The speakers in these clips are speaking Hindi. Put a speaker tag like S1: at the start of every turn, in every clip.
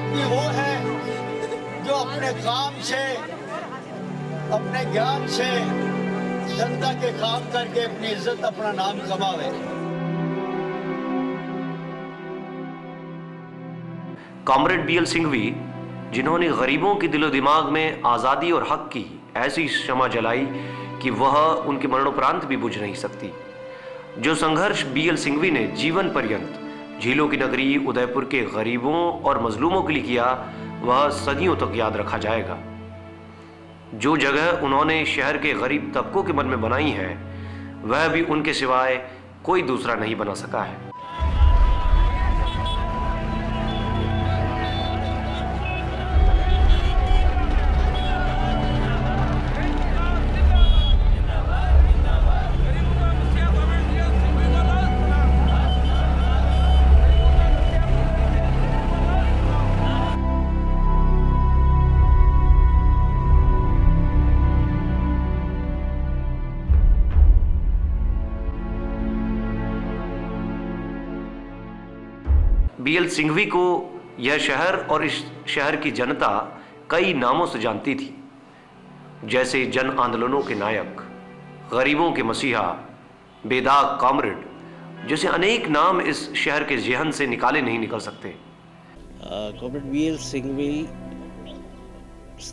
S1: आदमी वो है जो अपने काम से, अपने ज्ञान से जनता के काम करके अपनी इज्जत, अपना नाम कमावे।
S2: कॉमरेड बीएल सिंघवी, जिन्होंने गरीबों के दिलो दिमाग में आज़ादी और हक की ऐसी शमा जलाई कि वह उनके मरणोपरांत भी बुझ नहीं सकती। जो संघर्ष बीएल सिंघवी ने जीवन पर्यंत झीलों की नगरी उदयपुर के गरीबों और मजलूमों के लिए किया, वह सदियों तक याद रखा जाएगा। जो जगह उन्होंने शहर के गरीब तबकों के मन में बनाई है, वह भी उनके सिवाय कोई दूसरा नहीं बना सका है। बीएल सिंघवी को यह शहर और इस शहर की जनता कई नामों से जानती थी, जैसे जन आंदोलनों के नायक, गरीबों के मसीहा, बेदाग कॉमरेड, जैसे अनेक नाम इस शहर के ज़हन से निकाले नहीं निकल सकते।
S3: कॉमरेड बीएल सिंघवी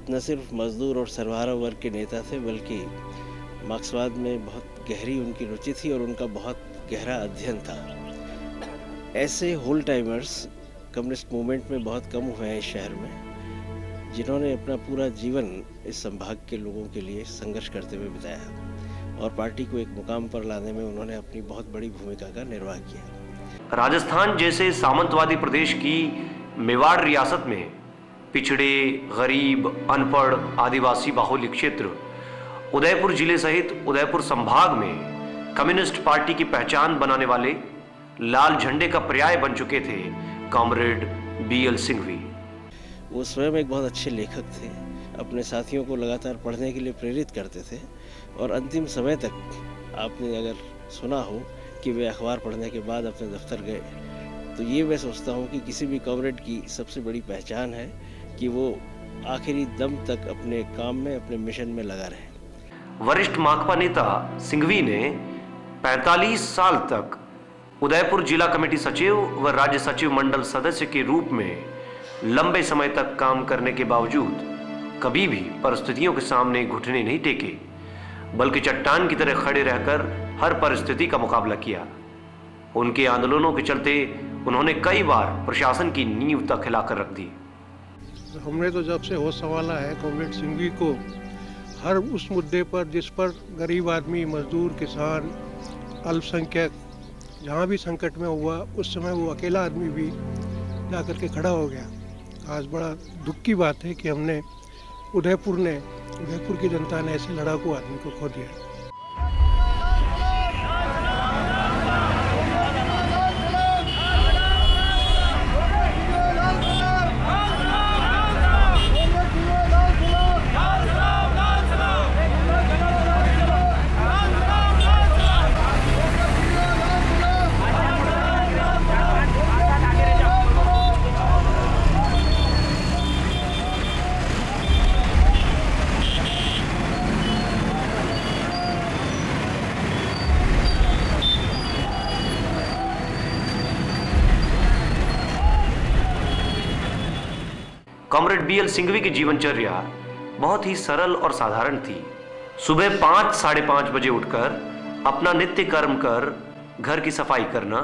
S3: न सिर्फ मजदूर और सर्वहारा वर्ग के नेता थे, बल्कि मार्क्सवाद में बहुत गहरी उनकी रुचि थी और उनका बहुत गहरा अध्ययन था। ऐसे होल टाइमर्स कम्युनिस्ट मूवमेंट में बहुत कम हुए हैं इस शहर में, जिन्होंने अपना पूरा जीवन इस संभाग के लोगों के लिए संघर्ष करते हुए बिताया और पार्टी को एक मुकाम पर लाने में उन्होंने अपनी बहुत बड़ी भूमिका का निर्वाह किया।
S2: राजस्थान जैसे सामंतवादी प्रदेश की मेवाड़ रियासत में पिछड़े, गरीब, अनपढ़, आदिवासी बाहुल्य क्षेत्र उदयपुर जिले सहित उदयपुर संभाग में कम्युनिस्ट पार्टी की पहचान बनाने वाले लाल झंडे का पर्याय बन चुके थे कॉमरेड बीएल सिंघवी।
S3: वो स्वयं एक बहुत अच्छे लेखक थे, अपने साथियों को लगातार पढ़ने के लिए प्रेरित करते थे और अंतिम समय तक आपने अगर सुना हो कि वे अखबार पढ़ने के बाद अपने दफ्तर गए, तो ये मैं सोचता हूँ कि किसी भी कॉमरेड की सबसे बड़ी पहचान है कि वो आखिरी दम तक अपने काम में, अपने मिशन में लगा रहे।
S2: वरिष्ठ माकपा नेता सिंघवी ने 45 साल तक उदयपुर जिला कमेटी सचिव व राज्य सचिव मंडल सदस्य के रूप में लंबे समय तक काम करने के बावजूद कभी भी परिस्थितियों के सामने घुटने नहीं टेके, बल्कि चट्टान की तरह खड़े रहकर हर परिस्थिति का मुकाबला किया। उनके आंदोलनों के चलते उन्होंने कई बार प्रशासन की नींव तक हिलाकर रख दी।
S4: हमने तो जब से होश संभाला है, कॉमरेड सिंघवी को हर उस मुद्दे पर जिस पर गरीब आदमी, मजदूर, किसान, अल्पसंख्यक जहाँ भी संकट में हुआ, उस समय वो अकेला आदमी भी जाकर के खड़ा हो गया। आज बड़ा दुख की बात है कि हमने उदयपुर की जनता ने ऐसे लड़ाकू आदमी को खो दिया।
S2: कॉमरेड बीएल सिंघवी की जीवनचर्या बहुत ही सरल और साधारण थी। सुबह 5 साढ़े 5 बजे उठकर अपना नित्य कर्म कर घर की सफाई करना,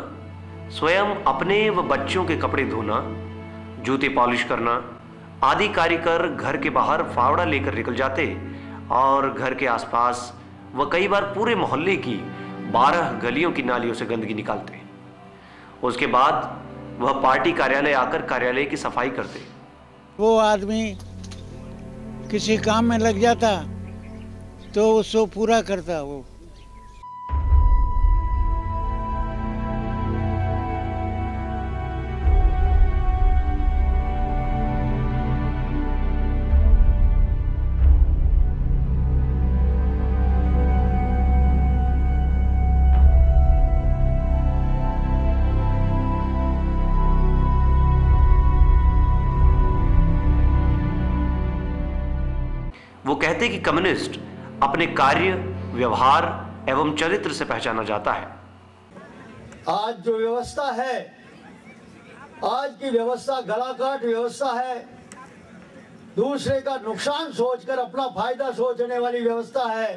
S2: स्वयं अपने व बच्चों के कपड़े धोना, जूते पॉलिश करना आदि कार्य कर घर के बाहर फावड़ा लेकर निकल जाते और घर के आसपास व कई बार पूरे मोहल्ले की 12 गलियों की नालियों से गंदगी निकालते। उसके बाद वह पार्टी कार्यालय आकर कार्यालय की सफाई करते।
S5: वो आदमी किसी काम में लग जाता तो उसको पूरा करता वो।
S2: कहते कि कम्युनिस्ट अपने कार्य, व्यवहार एवं चरित्र से पहचाना जाता है।
S1: आज जो व्यवस्था है, आज की व्यवस्था गलाकाट व्यवस्था है, दूसरे का नुकसान सोचकर अपना फायदा सोचने वाली व्यवस्था है।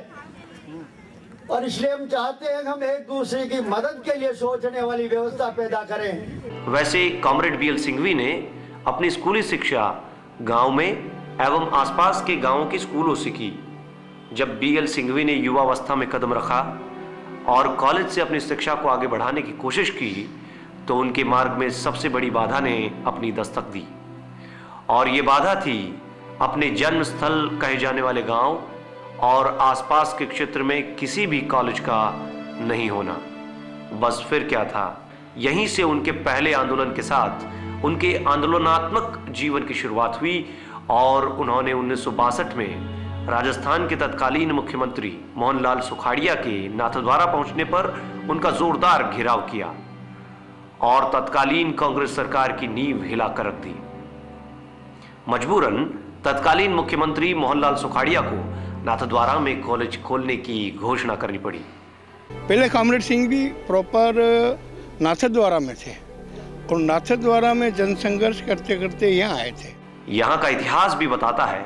S1: और इसलिए हम चाहते हैं कि हम एक दूसरे की मदद के लिए सोचने वाली व्यवस्था पैदा करें।
S2: वैसे कॉमरेड बीएल सिंघवी ने अपनी स्कूली शिक्षा गांव में एवं आसपास के गांवों के स्कूलों से की। जब बीएल सिंघवी ने युवावस्था में कदम रखा और कॉलेज से अपनी शिक्षा को आगे बढ़ाने की कोशिश की तो उनके मार्ग में सबसे बड़ी बाधा ने अपनी दस्तक दी। और ये बाधा थी अपने जन्म स्थल कहे जाने वाले गांव और आसपास के क्षेत्र में किसी भी कॉलेज का नहीं होना। बस फिर क्या था, यहीं से उनके पहले आंदोलन के साथ उनके आंदोलनात्मक जीवन की शुरुआत हुई और उन्होंने 1962 में राजस्थान के तत्कालीन मुख्यमंत्री मोहनलाल सुखाड़िया के नाथद्वारा पहुंचने पर उनका जोरदार घेराव किया और तत्कालीन कांग्रेस सरकार की नींव हिलाकर रख दी। मजबूरन तत्कालीन मुख्यमंत्री मोहनलाल सुखाड़िया को नाथद्वारा में कॉलेज खोलने की घोषणा करनी पड़ी।
S6: पहले कॉमरेड सिंह भी प्रॉपर नाथद्वारा में थे और नाथद्वारा में जनसंघर्ष करते करते यहाँ आए थे।
S2: यहाँ का इतिहास भी बताता है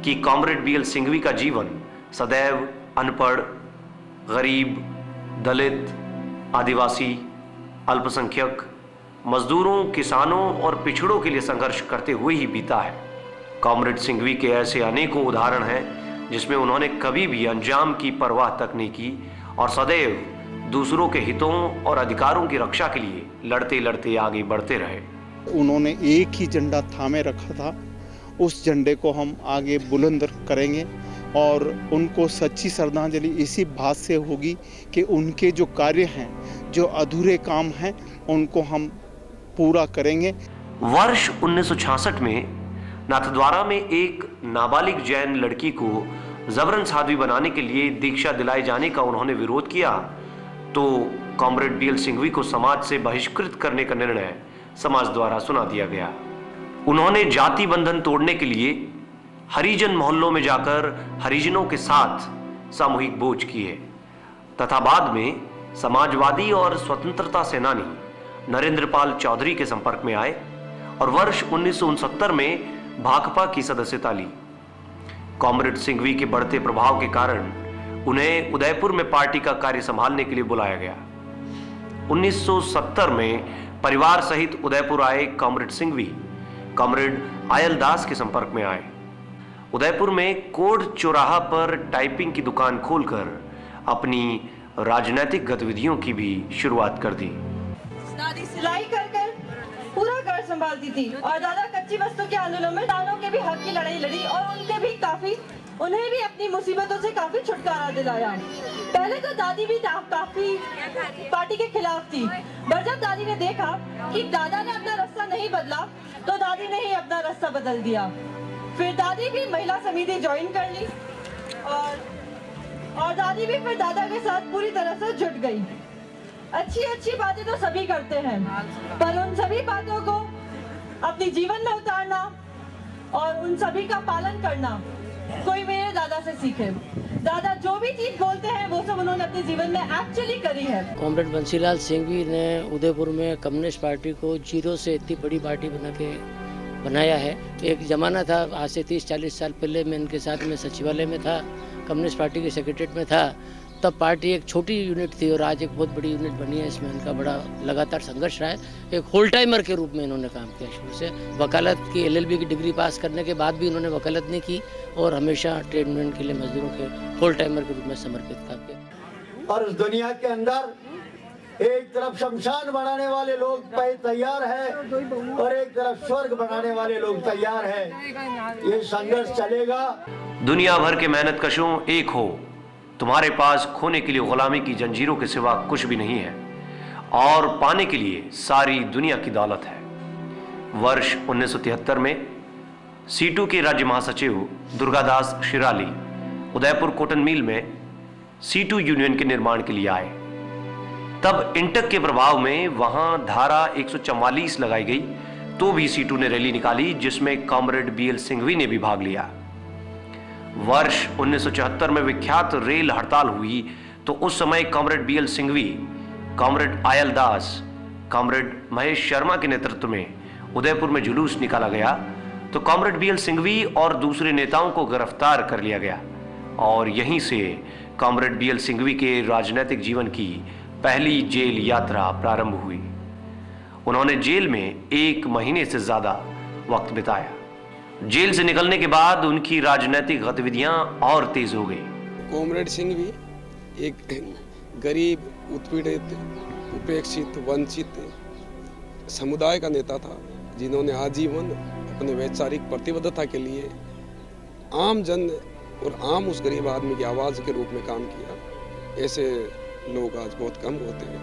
S2: कि कॉमरेड बीएल सिंघवी का जीवन सदैव अनपढ़, गरीब, दलित, आदिवासी, अल्पसंख्यक, मजदूरों, किसानों और पिछड़ों के लिए संघर्ष करते हुए ही बीता है। कॉमरेड सिंघवी के ऐसे अनेकों उदाहरण हैं जिसमें उन्होंने कभी भी अंजाम की परवाह तक नहीं की और सदैव दूसरों के हितों और अधिकारों की रक्षा के लिए लड़ते लड़ते आगे बढ़ते रहे।
S6: उन्होंने एक ही झंडा थामे रखा था, उस झंडे को हम आगे बुलंद करेंगे और उनको सच्ची श्रद्धांजलि इसी बात से होगी कि उनके जो कार्य हैं, जो अधूरे काम हैं, उनको हम पूरा करेंगे।
S2: वर्ष 1966 में नाथद्वारा में एक नाबालिग जैन लड़की को जबरन साध्वी बनाने के लिए दीक्षा दिलाए जाने का उन्होंने विरोध किया तो कॉमरेड बीएल सिंघवी को समाज से बहिष्कृत करने का निर्णय समाज द्वारा सुना दिया गया। उन्होंने जाति बंधन तोड़ने के लिए हरिजन मोहल्लों में जाकर हरिजनों के साथ सामूहिक भोज किए तथा बाद में समाजवादी और स्वतंत्रता सेनानी नरेंद्र पाल चौधरी के संपर्क में आए और वर्ष 1969 में भाकपा की सदस्यता ली। कॉमरेड सिंघवी के बढ़ते प्रभाव के कारण उन्हें उदयपुर में पार्टी का कार्य संभालने के लिए बुलाया गया। 1970 में परिवार सहित उदयपुर आए कॉमरेड सिंघवी कॉमरेड आयल दास के संपर्क में आए। उदयपुर में कोड चौराहा पर टाइपिंग की दुकान खोलकर अपनी राजनीतिक गतिविधियों की भी शुरुआत कर दी।
S7: दादी सिलाई कर पूरा घर संभालती थी और दादा कच्ची वस्तु के आंदोलन में दानों के भी हक की लड़ाई लड़ी और उन्हें भी अपनी मुसीबतों से काफी छुटकारा दिलाया। पहले तो दादी भी काफी पार्टी के खिलाफ थी, पर जब दादी ने देखा कि दादा ने अपना रास्ता नहीं बदला तो दादी ने ही अपना रास्ता बदल दिया। फिर दादी भी महिला समिति ज्वाइन कर ली और दादी भी फिर दादा के साथ पूरी तरह से जुट गई। अच्छी बातें तो सभी करते हैं, पर उन सभी बातों को अपने जीवन में उतारना और उन सभी का पालन करना कोई मेरे दादा से सीखे। दादा जो भी चीज बोलते हैं वो सब उन्होंने अपने जीवन में एक्चुअली करी है।
S8: कॉमरेड बंसीलाल सिंघवी ने उदयपुर में कम्युनिस्ट पार्टी को जीरो से इतनी बड़ी पार्टी बनाया है। एक जमाना था, आज से 30-40 साल पहले मैं इनके साथ में सचिवालय में था, कम्युनिस्ट पार्टी के सेक्रेटरीट में था। तब पार्टी एक छोटी यूनिट थी और आज एक बहुत बड़ी यूनिट बनी है। इसमें इनका बड़ा लगातार संघर्ष रहा है। एक होल टाइमर के रूप में इन्होंने काम किया शुरू से। वकालत की LLB की डिग्री पास करने के बाद भी इन्होंने वकालत नहीं की और हमेशा ट्रेड यूनियन के लिए मजदूरों के होल टाइमर के रूप में समर्पित काम किया।
S1: और उस दुनिया के अंदर एक तरफ शमशान बनाने वाले लोग तैयार है और एक तरफ स्वर्ग बनाने वाले लोग तैयार है। ये संघर्ष चलेगा।
S2: दुनिया भर के मेहनत कशों एक हो, तुम्हारे पास खोने के लिए गुलामी की जंजीरों के सिवा कुछ भी नहीं है और पाने के लिए सारी दुनिया की दौलत है। वर्ष 1973 में C2 के राज्य महासचिव दुर्गादास शिराली उदयपुर कॉटन मिल में C2 यूनियन के निर्माण के लिए आए। तब इंटक के प्रभाव में वहां धारा 144 लगाई गई तो भी C2 ने रैली निकाली जिसमें कॉमरेड BL सिंघवी ने भी भाग लिया। वर्ष 1974 में विख्यात रेल हड़ताल हुई तो उस समय comrade B L Singhvi, comrade Ayal Das, comrade Mahesh Sharma के नेतृत्व में उदयपुर में जुलूस निकाला गया तो कॉमरेड बीएल सिंघवी और दूसरे नेताओं को गिरफ्तार कर लिया गया और यहीं से कॉमरेड बीएल सिंघवी के राजनीतिक जीवन की पहली जेल यात्रा प्रारंभ हुई। उन्होंने जेल में 1 महीने से ज्यादा वक्त बिताया। जेल से निकलने के बाद उनकी राजनीतिक गतिविधियां और तेज हो गई।
S9: कॉमरेड सिंघवी एक गरीब, उत्पीड़ित, उपेक्षित, वंचित समुदाय का नेता था जिन्होंने आजीवन अपने वैचारिक प्रतिबद्धता के लिए आम जन और आम उस गरीब आदमी की आवाज़ के रूप में काम किया। ऐसे लोग आज बहुत कम होते हैं।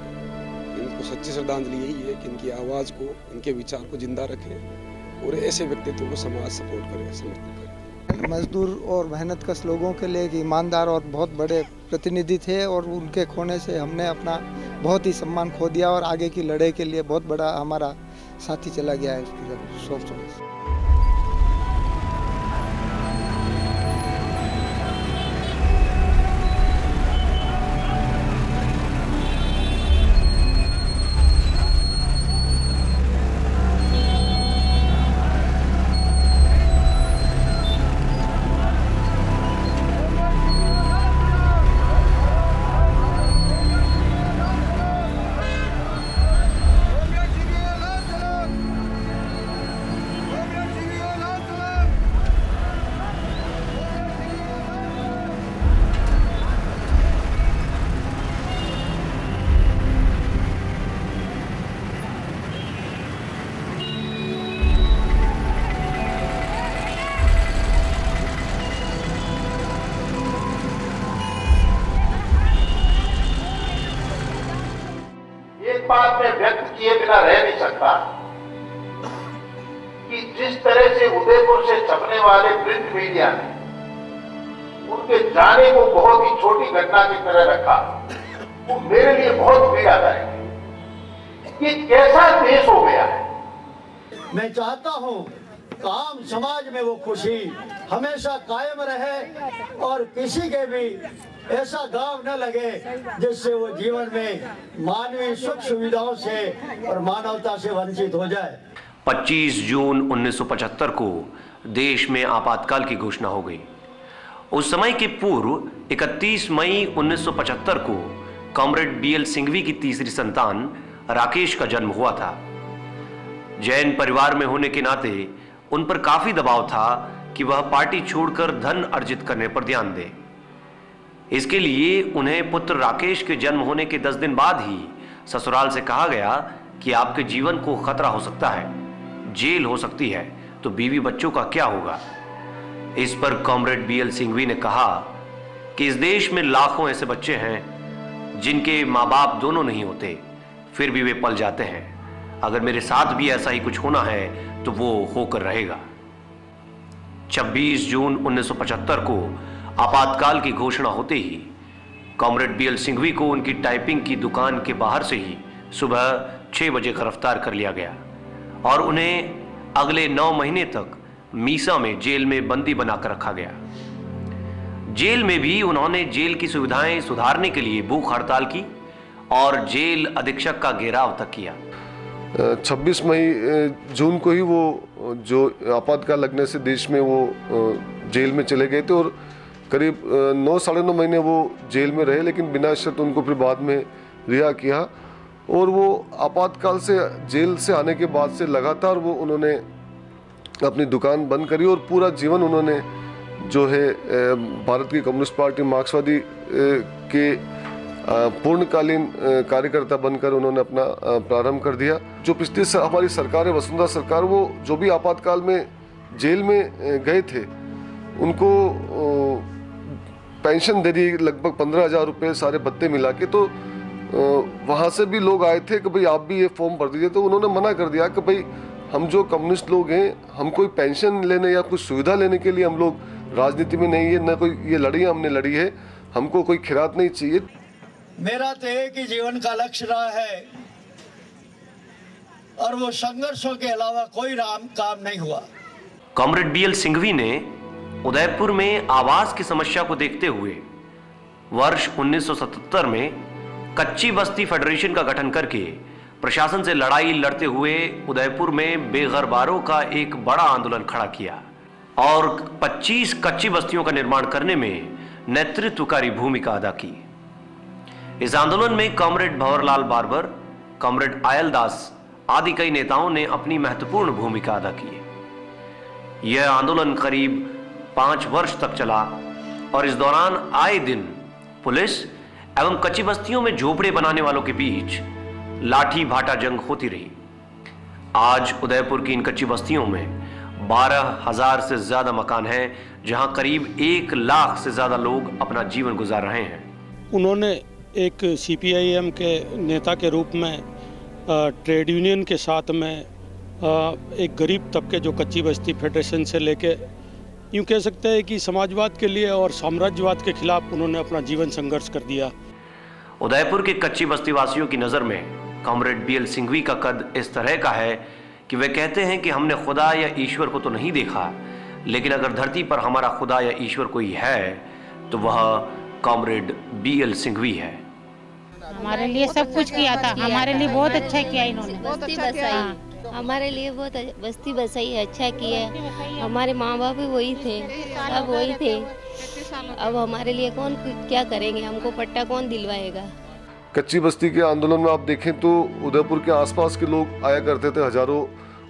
S9: इनको सच्ची श्रद्धांजलि यही है कि इनकी आवाज़ को, इनके विचार को जिंदा रखें और ऐसे व्यक्तित्व को समाज सपोर्ट करे, समर्थन करे।
S10: मजदूर और मेहनतकश लोगों के लिए ईमानदार और बहुत बड़े प्रतिनिधि थे और उनके खोने से हमने अपना बहुत ही सम्मान खो दिया और आगे की लड़ाई के लिए बहुत बड़ा हमारा साथी चला गया है उसकी सोच।
S11: बात में व्यक्त किए बिना रह नहीं सकता कि जिस तरह से उदयपुर से छपने वाले प्रिंट मीडिया ने उनके जाने को बहुत ही छोटी घटना की तरह रखा, वो मेरे लिए बहुत पीड़ादायक है। कि कैसा देश हो गया है।
S1: मैं चाहता हूं आम समाज में वो खुशी हमेशा कायम रहे और किसी के भी ऐसा गांव न लगे जिससे वो जीवन में मानवीय सुख सुविधाओं से और मानवता से वंचित हो जाए।
S2: 25 जून 1975 को देश में आपातकाल की घोषणा हो गई। उस समय के पूर्व 31 मई 1975 को कॉमरेड बीएल सिंघवी की तीसरी संतान राकेश का जन्म हुआ था। जैन परिवार में होने के नाते उन पर काफी दबाव था कि वह पार्टी छोड़कर धन अर्जित करने पर ध्यान दें। इसके लिए उन्हें पुत्र राकेश के जन्म होने के 10 दिन बाद ही ससुराल से कहा गया कि आपके जीवन को खतरा हो सकता है, जेल हो सकती है, तो बीवी बच्चों का क्या होगा। इस पर कॉमरेड बीएल सिंघवी ने कहा कि इस देश में लाखों ऐसे बच्चे हैं जिनके माँ बाप दोनों नहीं होते, फिर भी वे पल जाते हैं। अगर मेरे साथ भी ऐसा ही कुछ होना है तो वो होकर रहेगा। 26 जून 1975 को आपातकाल की घोषणा होते ही कॉमरेड बीएल सिंघवी को उनकी टाइपिंग की दुकान के बाहर से ही सुबह 6 बजे गिरफ्तार कर लिया गया और उन्हें अगले 9 महीने तक मीसा में जेल में बंदी बनाकर रखा गया। जेल में भी उन्होंने जेल की सुविधाएं सुधारने के लिए भूख हड़ताल की और जेल अधीक्षक का घेराव तक किया।
S12: 26 मई जून को ही वो जो आपातकाल लगने से देश में वो जेल में चले गए थे और करीब 9 साढ़े 9 महीने वो जेल में रहे, लेकिन बिना शर्त उनको फिर बाद में रिहा किया। और वो आपातकाल से जेल से आने के बाद से लगातार वो उन्होंने अपनी दुकान बंद करी और पूरा जीवन उन्होंने जो है भारत की कम्युनिस्ट पार्टी मार्क्सवादी के पूर्णकालीन कार्यकर्ता बनकर उन्होंने अपना प्रारंभ कर दिया। जो पिछली हमारी सरकार है, वसुंधरा सरकार, वो जो भी आपातकाल में जेल में गए थे उनको पेंशन दे दी, लगभग 15,000 रुपये सारे भत्ते मिला के। तो वहाँ से भी लोग आए थे कि भाई आप भी ये फॉर्म भर दीजिए, तो उन्होंने मना कर दिया कि भाई हम जो कम्युनिस्ट लोग हैं, हम कोई पेंशन लेने या कुछ सुविधा लेने के लिए हम लोग राजनीति में नहीं है, न कोई ये लड़ाई हमने लड़ी है, हमको कोई खिरात नहीं चाहिए।
S1: मेरा तो एक ही जीवन का लक्ष्य रहा है और वो संघर्षों के अलावा कोई काम नहीं हुआ।
S2: कॉमरेड बीएल सिंघवी ने उदयपुर में आवास की समस्या को देखते हुए वर्ष 1977 में कच्ची बस्ती फेडरेशन का गठन करके प्रशासन से लड़ाई लड़ते हुए उदयपुर में बेघरबारों का एक बड़ा आंदोलन खड़ा किया और 25 कच्ची बस्तियों का निर्माण करने में नेतृत्वकारी भूमिका अदा की। इस आंदोलन में कॉमरेड भंवरलाल बारबर, कॉमरेड आयल दास आदि कई नेताओं ने अपनी महत्वपूर्ण भूमिका अदा की। यह आंदोलन करीब 5 वर्ष तक चला और इस दौरान आए दिन पुलिस एवं कच्ची बस्तियों में झोपड़े बनाने वालों के बीच लाठी भाटा जंग होती रही। आज उदयपुर की इन कच्ची बस्तियों में 12,000 से ज्यादा मकान हैं, जहां करीब 1 लाख से ज्यादा लोग अपना जीवन गुजार रहे हैं।
S13: उन्होंने एक CPIM के नेता के रूप में ट्रेड यूनियन के साथ में एक गरीब तबके जो कच्ची बस्ती फेडरेशन से लेके यूँ कह सकते हैं कि समाजवाद के लिए और साम्राज्यवाद के खिलाफ उन्होंने अपना जीवन संघर्ष कर दिया।
S2: उदयपुर के कच्ची बस्ती वासियों की नज़र में कॉमरेड BL सिंघवी का कद इस तरह का है कि वे कहते हैं कि हमने खुदा या ईश्वर को तो नहीं देखा, लेकिन अगर धरती पर हमारा खुदा या ईश्वर कोई है तो वह कॉमरेड BL सिंघवी है।
S14: हमारे लिए सब कुछ किया था, हमारे लिए बहुत अच्छा किया इन्होंने।
S15: बस्ती बसाई, हमारे लिए बहुत बस्ती बसाई अच्छा किया। हमारे माँ बाप भी वही थे, सब वही थे। अब हमारे लिए कौन क्या करेंगे, हमको पट्टा कौन दिलवाएगा।
S12: कच्ची बस्ती के आंदोलन में आप देखें तो उदयपुर के आसपास के लोग आया करते थे हजारों,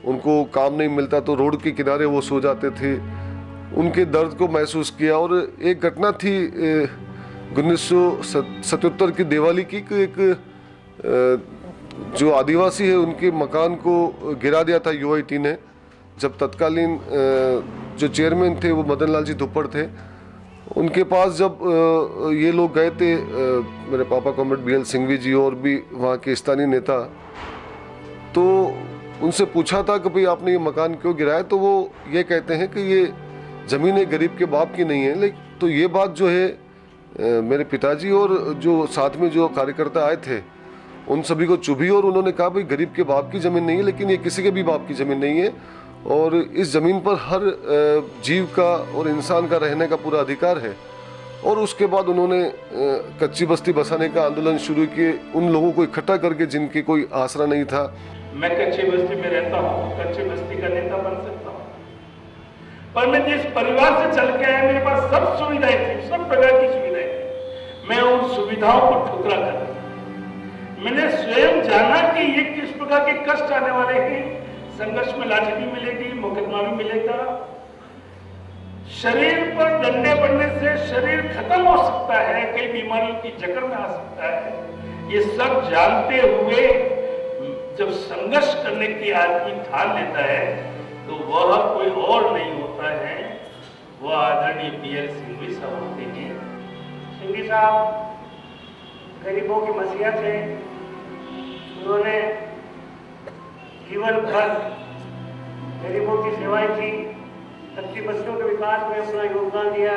S12: उनको काम नहीं मिलता तो रोड के किनारे वो सो जाते थे। उनके दर्द को महसूस किया और एक घटना थी 1977 की दिवाली की, एक जो आदिवासी है उनके मकान को गिरा दिया था UIT ने। जब तत्कालीन जो चेयरमैन थे वो मदन लाल जी धुप्पड़ थे, उनके पास जब ये लोग गए थे, मेरे पापा कॉमरेड BL सिंघवी जी और भी वहाँ के स्थानीय नेता, तो उनसे पूछा था कि भाई आपने ये मकान क्यों गिराया, तो वो ये कहते हैं कि ये ज़मीन गरीब के बाप की नहीं है। लेकिन तो ये बात जो है मेरे पिताजी और जो साथ में जो कार्यकर्ता आए थे उन सभी को चुभी और उन्होंने कहा भाई गरीब के बाप की ज़मीन नहीं है, लेकिन ये किसी के भी बाप की ज़मीन नहीं है और इस ज़मीन पर हर जीव का और इंसान का रहने का पूरा अधिकार है। और उसके बाद उन्होंने कच्ची बस्ती बसाने का आंदोलन शुरू किए, उन लोगों को इकट्ठा करके जिनके कोई आसरा नहीं था।
S16: मैं कच्ची बस्ती में रहता हूँ, कच्ची बस्ती का नेता बन सकता हूँ, पर मैं जिस परिवार से चल के आया मेरे पास सब सुविधाएं थी, सब प्रकार की सुविधाएं थी। मैं उन सुविधाओं को ठुकरा कर मैंने स्वयं जाना कि ये किस प्रकार के कष्ट आने वाले हैं। संघर्ष में लाठी भी मिलेगी, मुकदमा भी मिलेगा, शरीर पर डंडे पड़ने से शरीर खत्म हो सकता है, कई बीमारियों की जकड़ में आ सकता है। ये सब जानते हुए जब संघर्ष करने की आदमी ठान लेता है तो वह कोई और नहीं होता है, वह आदरणीय BL सिंघवी साहब होते हैं।
S17: सिंघवी साहब गरीबों की मसीहा थे, उन्होंने जीवन भर गरीबों की सेवाएं की, कच्ची बस्तियों के विकास में अपना योगदान दिया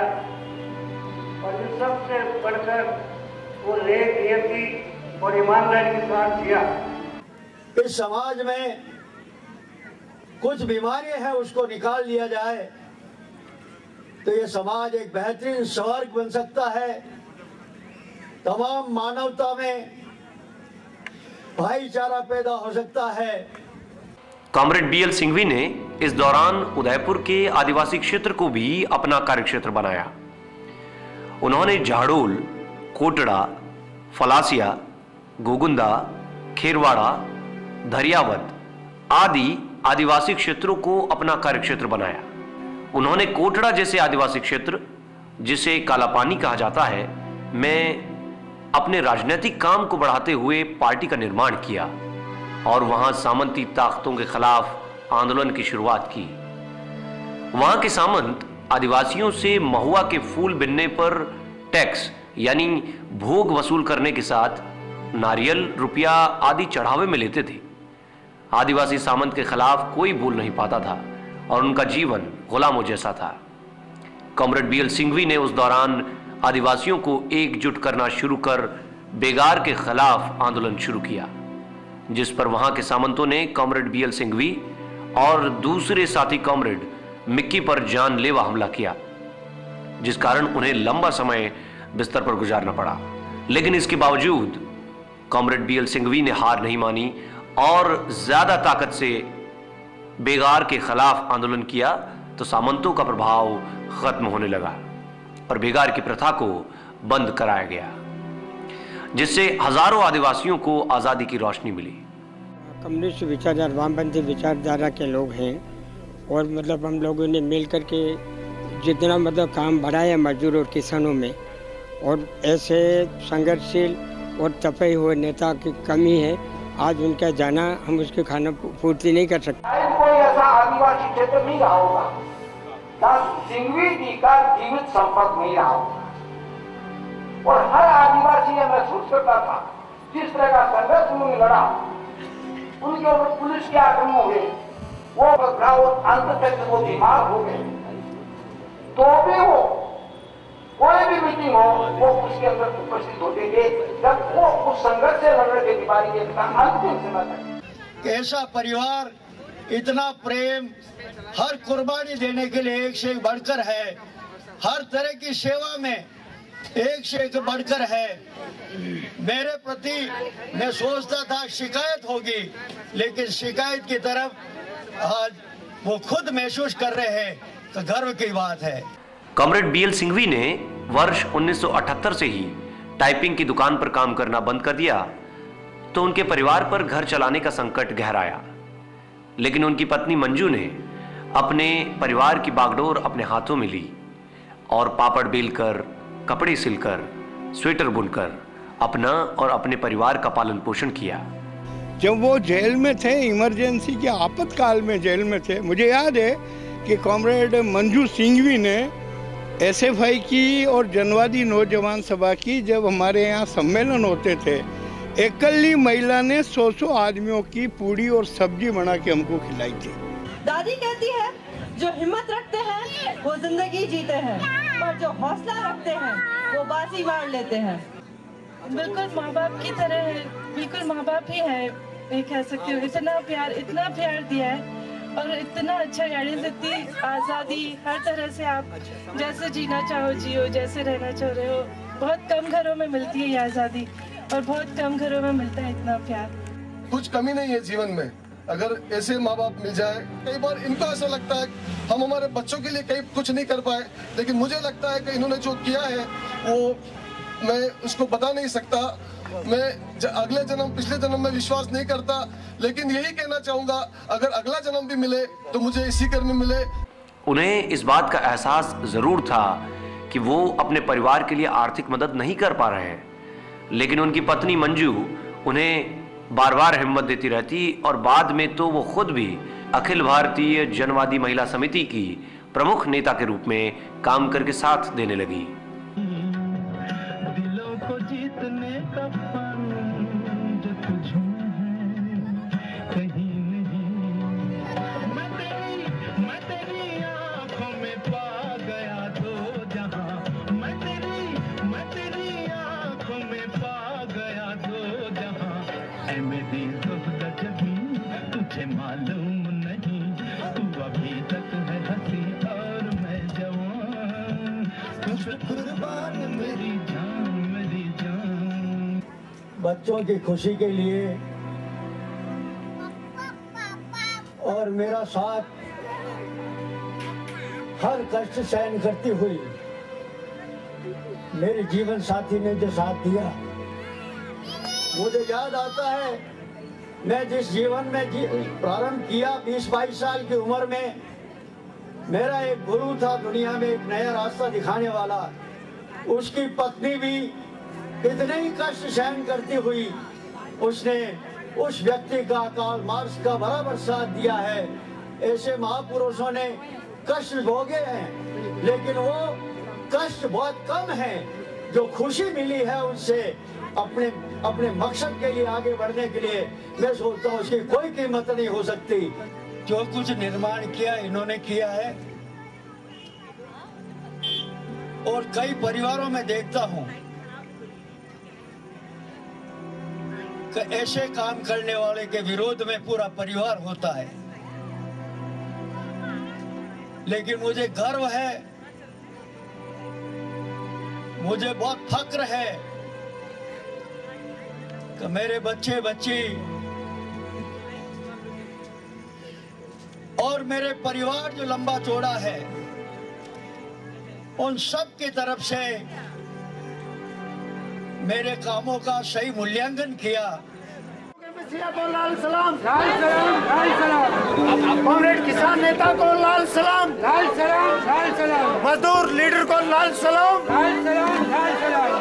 S17: और इन सबसे बढ़कर वो नेक नियति और ईमानदारी के साथ जिया।
S1: इस समाज में कुछ बीमारियां हैं उसको निकाल लिया जाए तो ये समाज एक बेहतरीन स्वर्ग बन सकता है। तमाम मानवता में भाईचारा पैदा हो सकता है।
S2: कॉमरेड BL सिंघवी ने इस दौरान उदयपुर के आदिवासी क्षेत्र को भी अपना कार्यक्षेत्र बनाया। उन्होंने झाड़ोल, कोटड़ा, फलासिया, गोगुंदा, खेरवाड़ा, धरियावत आदि आदिवासी क्षेत्रों को अपना कार्यक्षेत्र बनाया। उन्होंने कोटड़ा जैसे आदिवासी क्षेत्र, जिसे काला पानी कहा जाता है, में अपने राजनीतिक काम को बढ़ाते हुए पार्टी का निर्माण किया और वहां सामंती ताकतों के खिलाफ आंदोलन की शुरुआत की। वहां के सामंत आदिवासियों से महुआ के फूल बिनने पर टैक्स यानी भोग वसूल करने के साथ नारियल, रुपया आदि चढ़ावे में लेते थे। आदिवासी सामंत के खिलाफ कोई बोल नहीं पाता था और उनका जीवन गुलामों जैसा था। कॉमरेड BL सिंघवी ने उस दौरान आदिवासियों को एकजुट करना शुरू कर बेगार के खिलाफ आंदोलन शुरू किया, जिस पर वहां के सामंतों ने कॉमरेड BL सिंघवी और दूसरे साथी कॉमरेड मिक्की पर जानलेवा हमला किया जिस कारण उन्हें लंबा समय बिस्तर पर गुजारना पड़ा। लेकिन इसके बावजूद कॉमरेड बीएल सिंघवी ने हार नहीं मानी और ज्यादा ताकत से बेगार के खिलाफ आंदोलन किया तो सामंतों का प्रभाव खत्म होने लगा और बेगार की प्रथा को बंद कराया गया, जिससे हजारों आदिवासियों को आजादी की रोशनी मिली।
S18: कम्युनिस्ट विचारधारा, वामपंथी विचारधारा के लोग हैं और मतलब हम लोगों ने मिल करके जितना मतलब काम बढ़ाया मजदूर और किसानों में, और ऐसे संघर्षशील और तपे हुए नेता की कमी है। आज उनका जाना हम उसके खाना पूर्ति नहीं कर सकते।
S11: कोई ऐसा आदिवासी क्षेत्र नहीं रहा होगा जहाँ सिंघवी जी का जीवित संपर्क नहीं रहा होगा, और हर आदिवासी ये महसूस करता था जिस तरह का संघर्ष उन्होंने लड़ा, उनके ऊपर पुलिस के आक्रमण हुए, वो अंत तक वो बीमार हो गए, तो भी वो कोई भी मीटिंग हो वो उसके अंदर उपस्थित होते थे जब वो उस संघर्ष से लड़ रहे थे अंतिम समय तक।
S1: ऐसा परिवार, इतना प्रेम, हर कुर्बानी देने के लिए एक से एक बढ़कर है, हर तरह की सेवा में एक से एक बढ़कर है। मेरे प्रति मैं सोचता था शिकायत होगी, लेकिन शिकायत की तरफ आज वो खुद महसूस कर रहे हैं, तो गर्व की बात है।
S2: कॉमरेड बीएल सिंघवी ने वर्ष 1978 से ही टाइपिंग की दुकान पर काम करना बंद कर दिया तो उनके परिवार पर घर चलाने का संकट गहराया। लेकिन उनकी पत्नी मंजू ने अपने परिवार की बागडोर अपने हाथों में ली और पापड़ बेलकर, कपड़े सिलकर, स्वेटर बुनकर अपना और अपने परिवार का पालन पोषण किया।
S19: जब वो जेल में थे, इमरजेंसी के आपातकाल में जेल में थे, मुझे याद है कि कॉमरेड मंजू सिंघवी ने एसएफआई की और जनवादी नौजवान सभा की जब हमारे यहाँ सम्मेलन होते थे, एकली महिला ने 100 आदमियों की पूड़ी और सब्जी बना के हमको खिलाई थी।
S7: दादी कहती है जो हिम्मत रखते हैं वो जिंदगी जीते हैं, पर जो हौसला रखते हैं वो बाजी मार लेते हैं।
S20: बिल्कुल माँ बाप की तरह है, बिल्कुल माँ बाप ही है, मैं कह सकती हूँ। इतना प्यार दिया है और इतना अच्छा गाइडेंस, इतनी आज़ादी, हर तरह से आप जैसे जीना चाहो जियो, जैसे रहना चाह रहे हो। बहुत कम घरों में मिलती है ये आज़ादी और बहुत कम घरों में मिलता है इतना प्यार।
S12: कुछ कमी नहीं है जीवन में अगर ऐसे माँ बाप मिल जाए। कई बार इनको ऐसा लगता है हम हमारे बच्चों के लिए कहीं कुछ नहीं कर पाए, लेकिन मुझे लगता है कि इन्होंने जो किया है वो मैं उसको बता नहीं सकता। मैं अगले जन्म, पिछले जन्म में विश्वास नहीं करता, लेकिन यही कहना चाहूंगा अगर अगला जन्म भी मिले तो मुझे इसी कर्म में मिले।
S2: उन्हें इस बात का एहसास जरूर था कि वो अपने परिवार के लिए आर्थिक मदद नहीं कर पा रहे हैं, लेकिन उनकी पत्नी मंजू उन्हें बार बार हिम्मत देती रहती और बाद में तो वो खुद भी अखिल भारतीय जनवादी महिला समिति की प्रमुख नेता के रूप में काम करके साथ देने लगी।
S1: बच्चों की खुशी के लिए और मेरा साथ हर कष्ट सहन करती हुई मेरे जीवन साथी ने जो साथ दिया, मुझे याद आता है मैं जिस जीवन में प्रारंभ किया 20-22 साल की उम्र में, मेरा एक गुरु था दुनिया में एक नया रास्ता दिखाने वाला। उसकी पत्नी भी इतने ही कष्ट सहन करती हुई उसने उस व्यक्ति का अकाल मार्क्स का बराबर साथ दिया है। ऐसे महापुरुषों ने कष्ट भोगे हैं, लेकिन वो कष्ट बहुत कम है जो खुशी मिली है उनसे अपने मकसद के लिए आगे बढ़ने के लिए। मैं सोचता हूँ उसकी कोई कीमत नहीं हो सकती। जो कुछ निर्माण किया इन्होंने किया है, और कई परिवारों में देखता हूँ कि ऐसे काम करने वाले के विरोध में पूरा परिवार होता है, लेकिन मुझे गर्व है मुझे बहुत फक्र है कि मेरे बच्चे बच्ची और मेरे परिवार जो लंबा चौड़ा है, उन सब की तरफ से मेरे कामों का सही मूल्यांकन किया।
S21: लाल सलाम, लाल सलाम, लाल सलाम। कॉमरेड किसान नेता को लाल सलाम, लाल सलाम, लाल सलाम। मजदूर लीडर को लाल सलाम, लाल सलाम, लाल सलाम।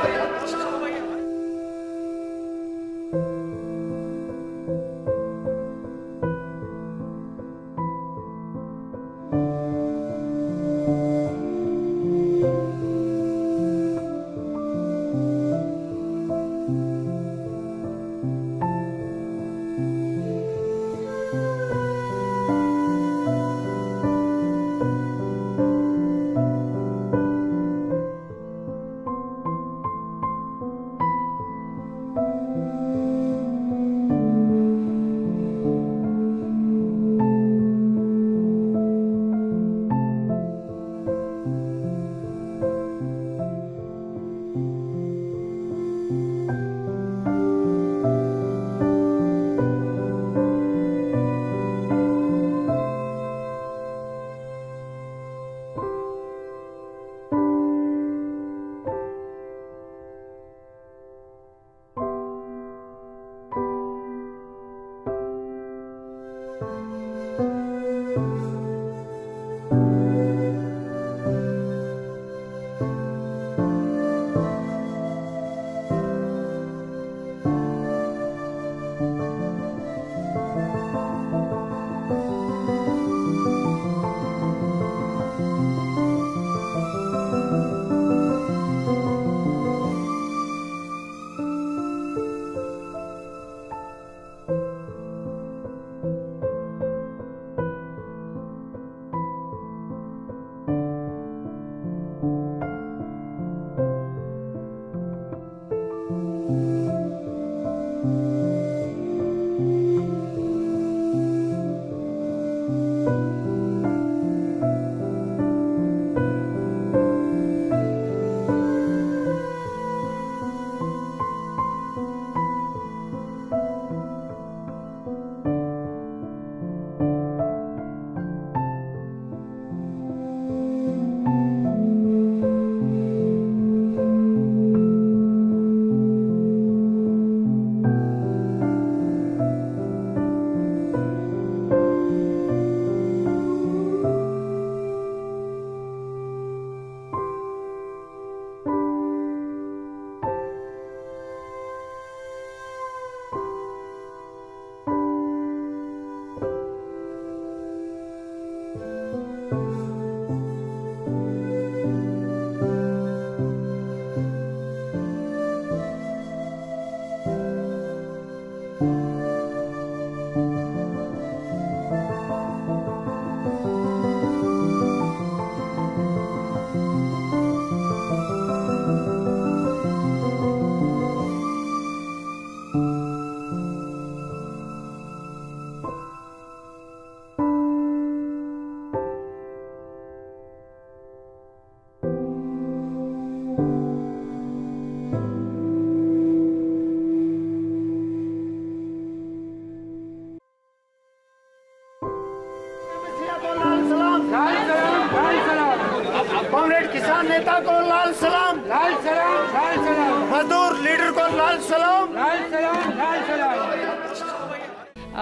S21: कॉमरेड किसान नेता को लाल सलाम, लाल सलाम, लाल सलाम। मजदूर लीडर को लाल सलाम, लाल सलाम, लाल सलाम।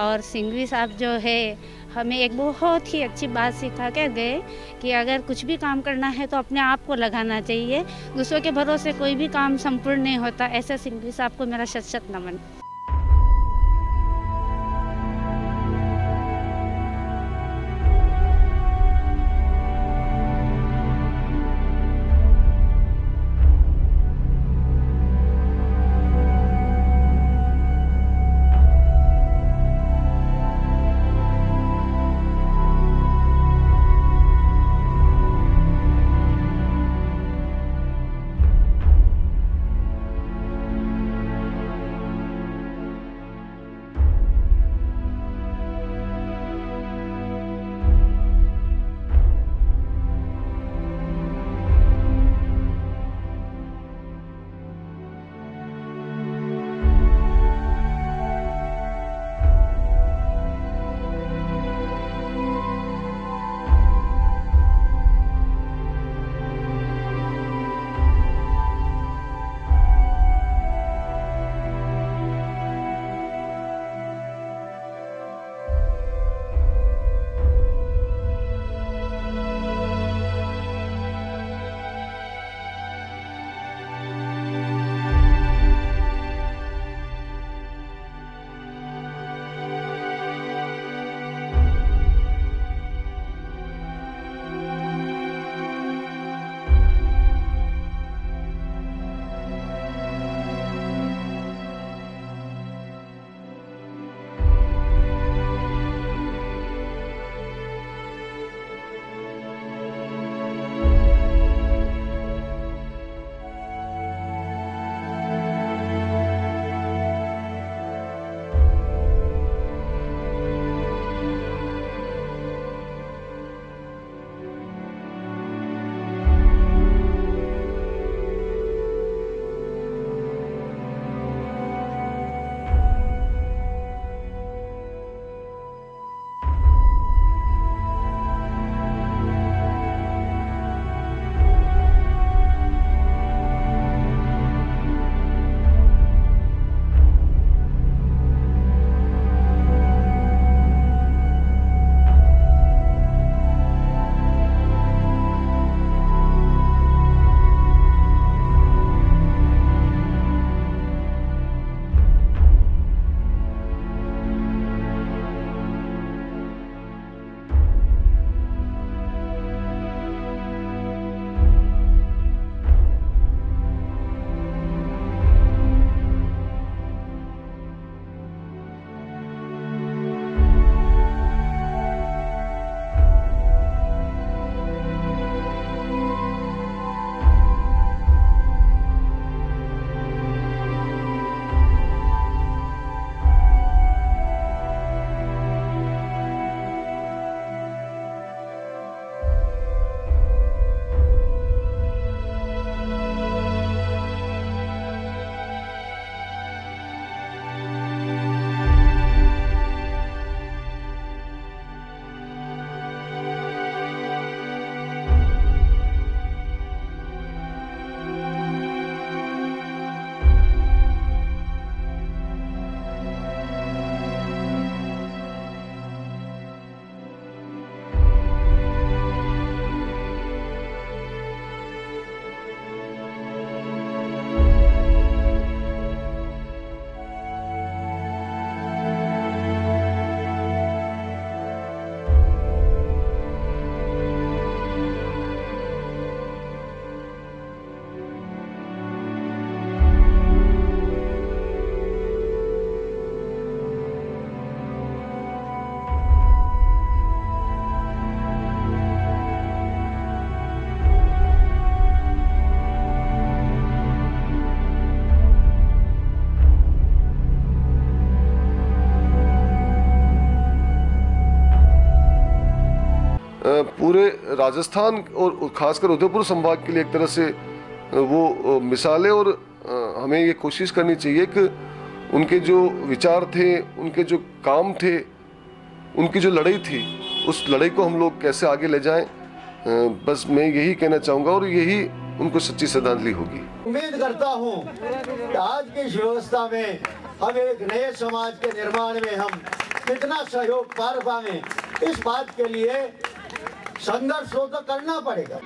S14: और सिंघवी साहब जो है हमें एक बहुत ही अच्छी बात सिखा के गए कि अगर कुछ भी काम करना है तो अपने आप को लगाना चाहिए, दूसरों के भरोसे कोई भी काम संपूर्ण नहीं होता। ऐसे सिंघवी साहब को मेरा शत शत नमन।
S12: पूरे राजस्थान और खासकर उदयपुर संभाग के लिए एक तरह से वो मिसाल है। और हमें ये कोशिश करनी चाहिए कि उनके जो विचार थे, उनके जो काम थे, उनकी जो लड़ाई थी, उस लड़ाई को हम लोग कैसे आगे ले जाएं, बस मैं यही कहना चाहूँगा और यही उनको सच्ची श्रद्धांजलि होगी।
S1: उम्मीद करता हूँ कि आज की इस व्यवस्था में हम एक नए समाज के निर्माण में हम कितना सहयोग कर पाएं, इस बात के लिए संघर्ष तो करना पड़ेगा।